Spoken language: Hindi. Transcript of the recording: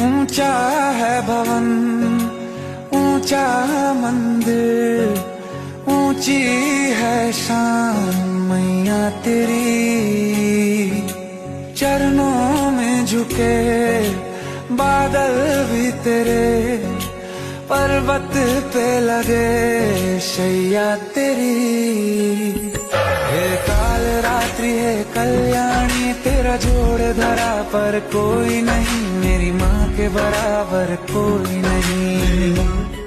ऊंचा है भवन, ऊंचा मंदिर, ऊंची है शान मैया तेरी। चरणों में झुके बादल भी तेरे, पर्वत पे लगे शैया तेरी। हे काल रात्रि है कल्याणी, तेरा जोड़ धरा पर कोई नहीं, मेरी माँ के बराबर कोई नहीं।